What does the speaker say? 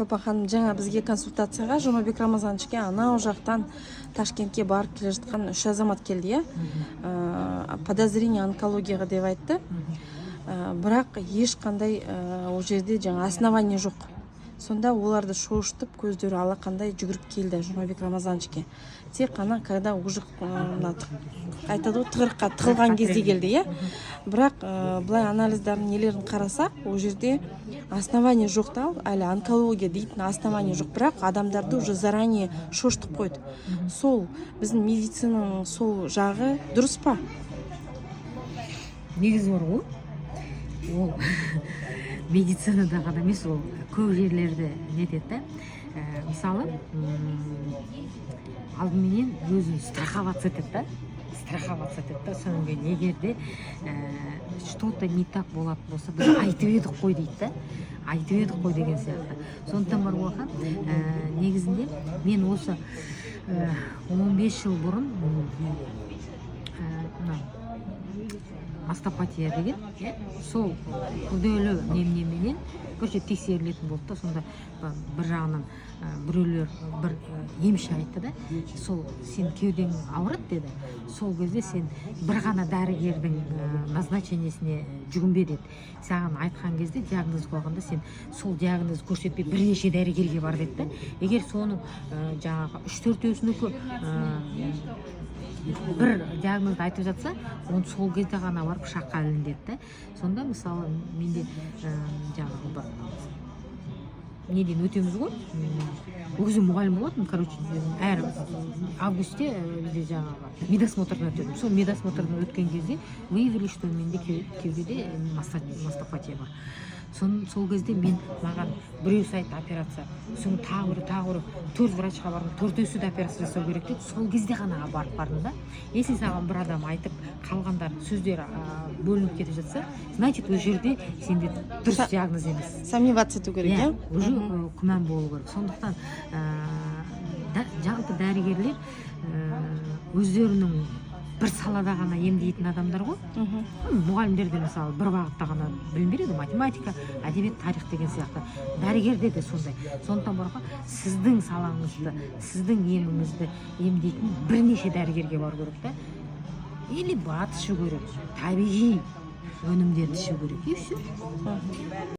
Апа ханым, жаңа бізге консультацияға Жұмабек Рамазановичке анау жақтан Ташкентке барып келе жатқан 3 азамат келді, подозрение онкологияға деп айтты. Бірақ ешқандай ол жерде жаңа основание жоқ. Сонда оларды шошытып, көздері алақандай жүгіріп келді Жұмабек Рамазановичке. Тек қана когда уже айтады ғой, тығырыққа тығылған кезде келді, Бірақ былай анализдардың нелерін қарасақ, ол жерде основание жоқ та, әлі онкология дейтін основание жоқ, бірақ адамдарды уже заранее шошытып қойды. Сол біздің медицинаның сол жағы дұрыс па? Негізі бар ғой. Ол медицинада ғана емес, ол көп жерлерде нетеді. Мысалы, алдыменен өзін страховаться етеді. Содан кейін егерде что-то не так болатын болса, біз айтып едік қой дейді. Айтып едік қой деген сияқты. Сондықтан бар болған, негізінде мен осы 15 жыл бұрын мастопатия деген, сол күрделі неменен көрсе тексерілетін болды да, сонда бір жағынан біреулер бір емші айтты да, сол сен кеудең ауырады деді. Сол кезде сен бір ғана дәрігердің назначениесіне жүгінбе деді. Саған айтқан кезде диагноз қойғанда сен сол диагноз көрсетпей бірнеше дәрігерге бар деді. Егер соның жаңағы 3-4-еуінікі бір диагнозды айтып жатса, оны сол кезде ғана барып шаққа ілінеді. Сонда мысалы менде жаңағы бір неден өтеміз ғой, ол кезде мұғалім болатын, әр августте бізде жаңағы медосмотрдан өтеді. Сол медосмотрдан өткен кезде выявили, что менде кеудеде мастопатия бар. Сол кезде маған біреу сайты операция, соң тағы бір 4 врачқа бардым, 4-еуісі де операция жасау керек деді. Сол кезде ғана барып бардым да. Если саған бір адам айтып қалғандар сөздері бөлініп кетіп жатса, значит, ол жерде сенде дұрыс диагноз емес. Сомневаться ету керек, уже күмән болу керек. Сондықтан жалпы дәрігерлер өздерінің бір салада ғана емдейтін адамдар ғой. Мұғалімдерде мысалы бір бағытта ғана білім береді, математика, әдебиет, тарих деген сияқты. Дәрігерде де сондай. Сондықтан барға сіздің салаңызды, сіздің еміңізді емдейтін бірнеше дәрігерге бар керек та. Или бат ішу керек, табиғи өнімдерді ішу керек. И все.